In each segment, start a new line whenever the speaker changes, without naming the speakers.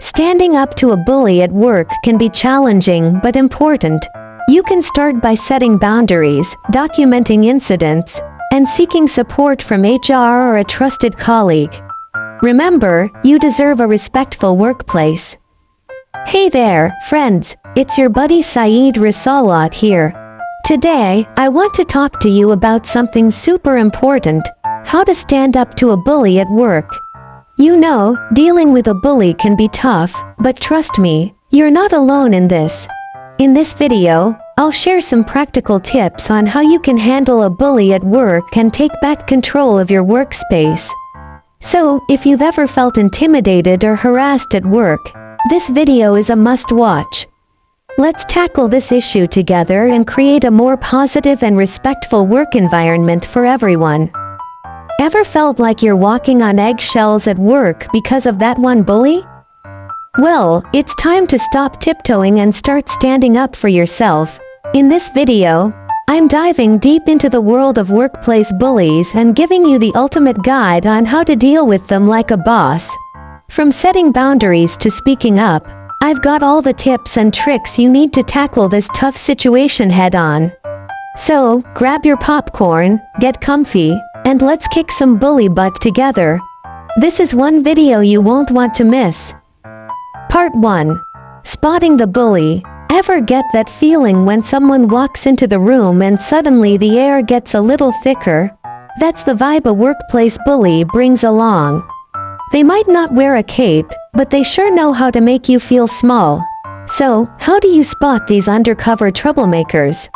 Standing up to a bully at work can be challenging but important. You can start by setting boundaries, documenting incidents, and seeking support from HR or a trusted colleague. Remember, you deserve a respectful workplace. Hey there, friends, it's your buddy Saeed Risalat here. Today, I want to talk to you about something super important: how to stand up to a bully at work. You know, dealing with a bully can be tough, but trust me, you're not alone in this. In this video, I'll share some practical tips on how you can handle a bully at work and take back control of your workspace. So, if you've ever felt intimidated or harassed at work, this video is a must-watch. Let's tackle this issue together and create a more positive and respectful work environment for everyone. Ever felt like you're walking on eggshells at work because of that one bully? Well, it's time to stop tiptoeing and start standing up for yourself. In this video, I'm diving deep into the world of workplace bullies and giving you the ultimate guide on how to deal with them like a boss. From setting boundaries to speaking up, I've got all the tips and tricks you need to tackle this tough situation head-on. So, grab your popcorn, get comfy, and let's kick some bully butt together. This is one video you won't want to miss. Part 1. Spotting the bully. Ever get that feeling when someone walks into the room and suddenly the air gets a little thicker? That's the vibe a workplace bully brings along. They might not wear a cape, but they sure know how to make you feel small. So, how do you spot these undercover troublemakers?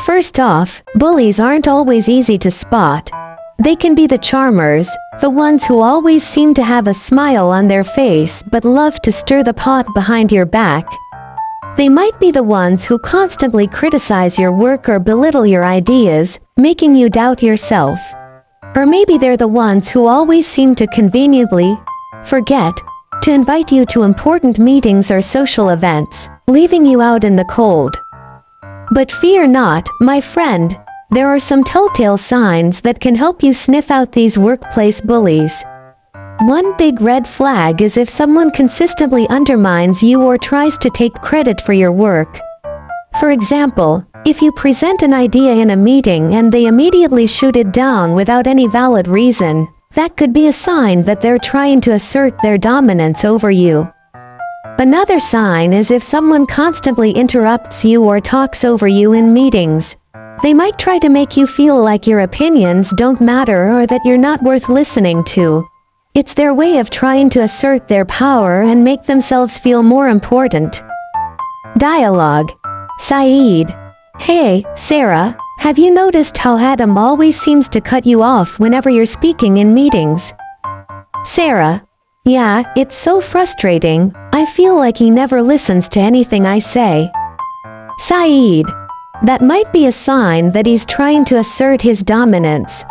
First off, bullies aren't always easy to spot. They can be the charmers, the ones who always seem to have a smile on their face but love to stir the pot behind your back. They might be the ones who constantly criticize your work or belittle your ideas, making you doubt yourself. Or maybe they're the ones who always seem to conveniently forget to invite you to important meetings or social events, leaving you out in the cold. But fear not, my friend. There are some telltale signs that can help you sniff out these workplace bullies. One big red flag is if someone consistently undermines you or tries to take credit for your work. For example, if you present an idea in a meeting and they immediately shoot it down without any valid reason, that could be a sign that they're trying to assert their dominance over you. Another sign is if someone constantly interrupts you or talks over you in meetings. They might try to make you feel like your opinions don't matter or that you're not worth listening to. It's their way of trying to assert their power and make themselves feel more important. Dialogue. Saeed. Hey, Sarah, have you noticed how Adam always seems to cut you off whenever you're speaking in meetings? Sarah. Yeah, it's so frustrating. I feel like he never listens to anything I say. Saeed. That might be a sign that he's trying to assert his dominance.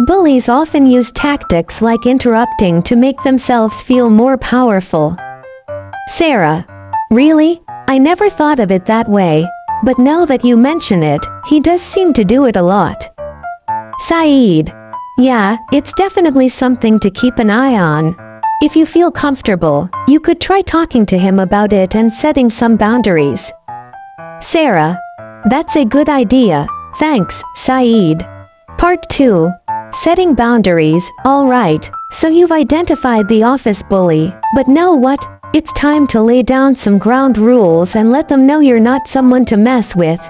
Bullies often use tactics like interrupting to make themselves feel more powerful. Sarah. Really? I never thought of it that way, but now that you mention it, he does seem to do it a lot. Saeed. Yeah, it's definitely something to keep an eye on. If you feel comfortable, you could try talking to him about it and setting some boundaries. Sarah. That's a good idea. Thanks, Saeed. Part 2. Setting boundaries. Alright, so you've identified the office bully, but know what? It's time to lay down some ground rules and let them know you're not someone to mess with.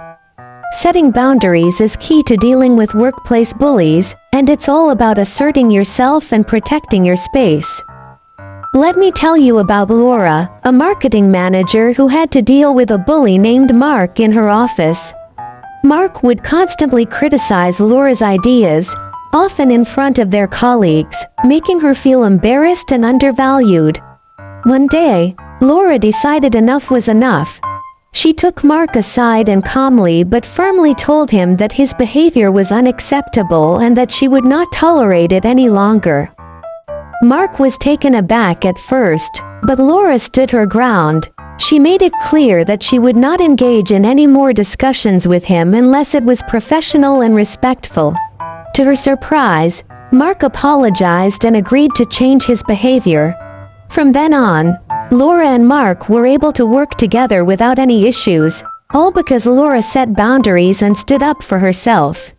Setting boundaries is key to dealing with workplace bullies, and it's all about asserting yourself and protecting your space. Let me tell you about Laura, a marketing manager who had to deal with a bully named Mark in her office. Mark would constantly criticize Laura's ideas, often in front of their colleagues, making her feel embarrassed and undervalued. One day, Laura decided enough was enough. She took Mark aside and calmly but firmly told him that his behavior was unacceptable and that she would not tolerate it any longer. Mark was taken aback at first, but Laura stood her ground. She made it clear that she would not engage in any more discussions with him unless it was professional and respectful. To her surprise, Mark apologized and agreed to change his behavior. From then on, Laura and Mark were able to work together without any issues, all because Laura set boundaries and stood up for herself.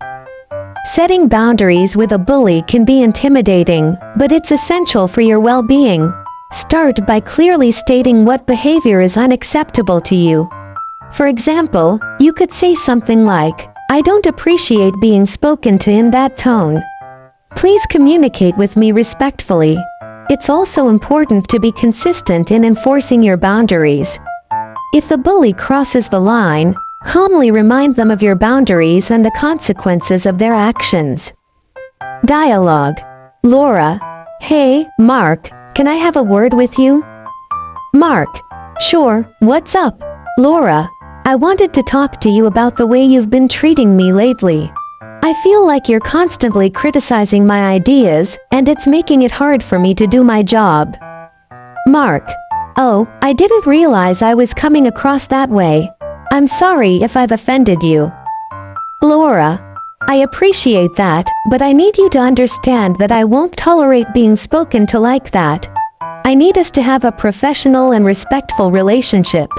Setting boundaries with a bully can be intimidating, but it's essential for your well-being. Start by clearly stating what behavior is unacceptable to you. For example, you could say something like, "I don't appreciate being spoken to in that tone. Please communicate with me respectfully." It's also important to be consistent in enforcing your boundaries. If the bully crosses the line, calmly remind them of your boundaries and the consequences of their actions. Dialogue. Laura: "Hey, Mark, can I have a word with you?" Mark: "Sure, what's up?" Laura: "I wanted to talk to you about the way you've been treating me lately. I feel like you're constantly criticizing my ideas, and it's making it hard for me to do my job." Mark: "Oh, I didn't realize I was coming across that way. I'm sorry if I've offended you." Laura: "I appreciate that, but I need you to understand that I won't tolerate being spoken to like that. I need us to have a professional and respectful relationship."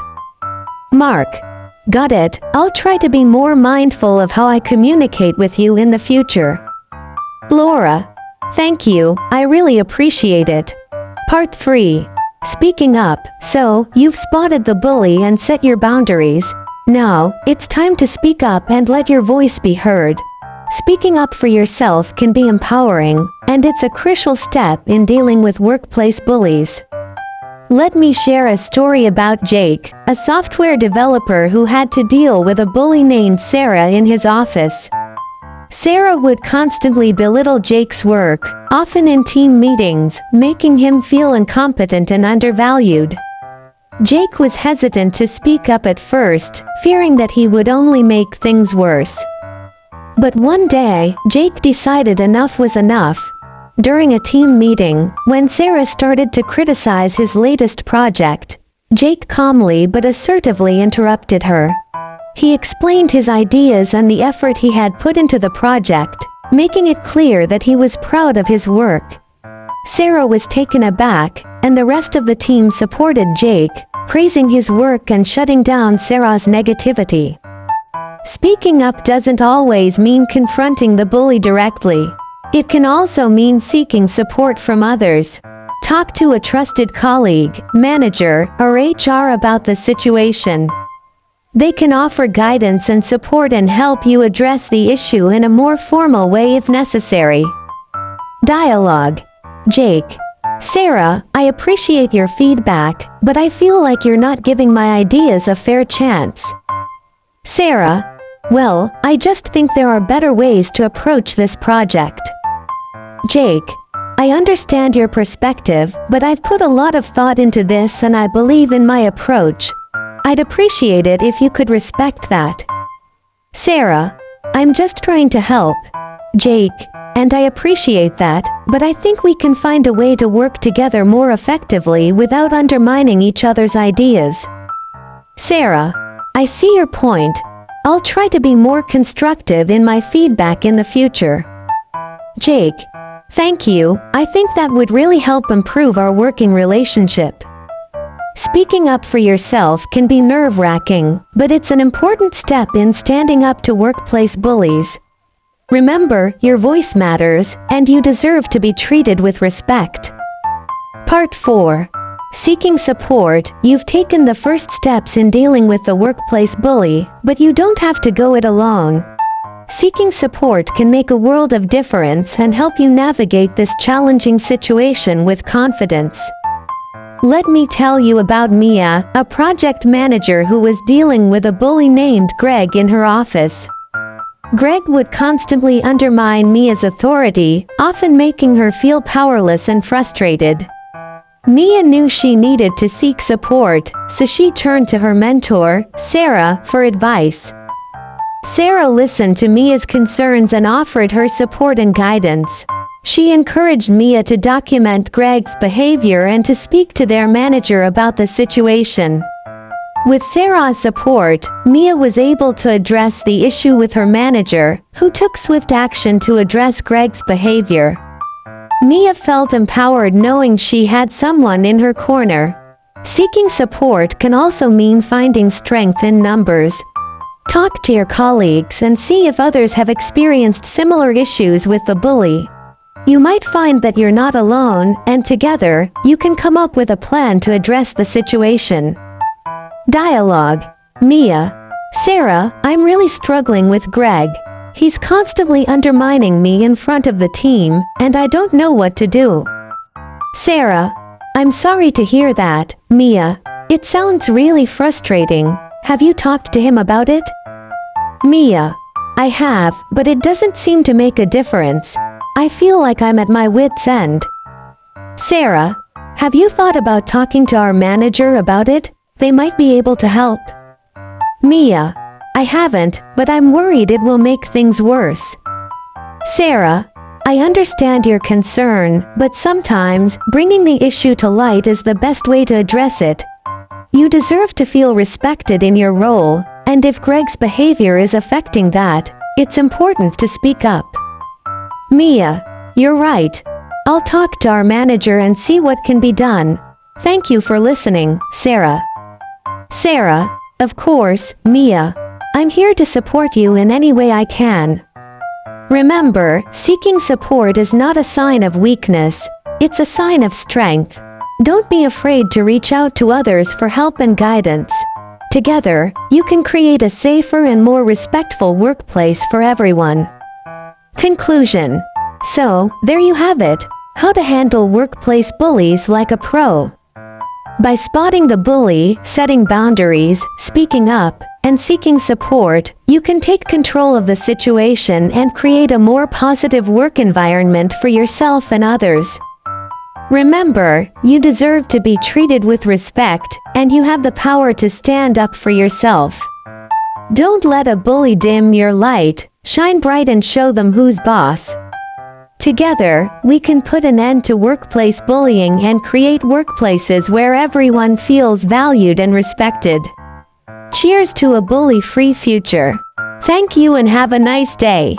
Mark: "Got it. I'll try to be more mindful of how I communicate with you in the future." Laura: "Thank you, I really appreciate it." Part 3. Speaking up. So, you've spotted the bully and set your boundaries. Now, it's time to speak up and let your voice be heard. Speaking up for yourself can be empowering, and it's a crucial step in dealing with workplace bullies. Let me share a story about Jake, a software developer who had to deal with a bully named Sarah in his office. Sarah would constantly belittle Jake's work, often in team meetings, making him feel incompetent and undervalued. Jake was hesitant to speak up at first, fearing that he would only make things worse. But one day, Jake decided enough was enough. During a team meeting, when Sarah started to criticize his latest project, Jake calmly but assertively interrupted her. He explained his ideas and the effort he had put into the project, making it clear that he was proud of his work. Sarah was taken aback, and the rest of the team supported Jake, praising his work and shutting down Sarah's negativity. Speaking up doesn't always mean confronting the bully directly. It can also mean seeking support from others. Talk to a trusted colleague, manager, or HR about the situation. They can offer guidance and support and help you address the issue in a more formal way if necessary. Dialogue. Jake: "Sarah, I appreciate your feedback, but I feel like you're not giving my ideas a fair chance." Sarah: "Well, I just think there are better ways to approach this project." Jake: "I understand your perspective, but I've put a lot of thought into this and I believe in my approach. I'd appreciate it if you could respect that." Sarah: "I'm just trying to help." Jake: "And I appreciate that, but I think we can find a way to work together more effectively without undermining each other's ideas." Sarah: "I see your point. I'll try to be more constructive in my feedback in the future." Jake: "Thank you. I think that would really help improve our working relationship." Speaking up for yourself can be nerve-wracking, but it's an important step in standing up to workplace bullies. Remember, your voice matters, and you deserve to be treated with respect. Part 4. Seeking support. You've taken the first steps in dealing with the workplace bully, but you don't have to go it alone. Seeking support can make a world of difference and help you navigate this challenging situation with confidence. Let me tell you about Mia, a project manager who was dealing with a bully named Greg in her office. Greg would constantly undermine Mia's authority, often making her feel powerless and frustrated. Mia knew she needed to seek support, so she turned to her mentor, Sarah, for advice. Sarah listened to Mia's concerns and offered her support and guidance. She encouraged Mia to document Greg's behavior and to speak to their manager about the situation. With Sarah's support, Mia was able to address the issue with her manager, who took swift action to address Greg's behavior. Mia felt empowered knowing she had someone in her corner. Seeking support can also mean finding strength in numbers. Talk to your colleagues and see if others have experienced similar issues with the bully. You might find that you're not alone, and together, you can come up with a plan to address the situation. Dialogue. Mia. Sarah, I'm really struggling with Greg. He's constantly undermining me in front of the team, and I don't know what to do. Sarah. I'm sorry to hear that, Mia. It sounds really frustrating. Have you talked to him about it? Mia. I have, but it doesn't seem to make a difference. I feel like I'm at my wit's end. Sarah. Have you thought about talking to our manager about it? They might be able to help. Mia. I haven't, but I'm worried it will make things worse. Sarah. I understand your concern, but sometimes bringing the issue to light is the best way to address it. You deserve to feel respected in your role, and if Greg's behavior is affecting that, it's important to speak up. Mia. You're right. I'll talk to our manager and see what can be done. Thank you for listening, Sarah. Sarah. Of course, Mia. I'm here to support you in any way I can. Remember, seeking support is not a sign of weakness, it's a sign of strength. Don't be afraid to reach out to others for help and guidance. Together, you can create a safer and more respectful workplace for everyone. Conclusion. So, there you have it, how to handle workplace bullies like a pro. By spotting the bully, setting boundaries, speaking up, and seeking support, you can take control of the situation and create a more positive work environment for yourself and others. Remember, you deserve to be treated with respect, and you have the power to stand up for yourself. Don't let a bully dim your light, shine bright and show them who's boss. Together, we can put an end to workplace bullying and create workplaces where everyone feels valued and respected. Cheers to a bully-free future. Thank you and have a nice day.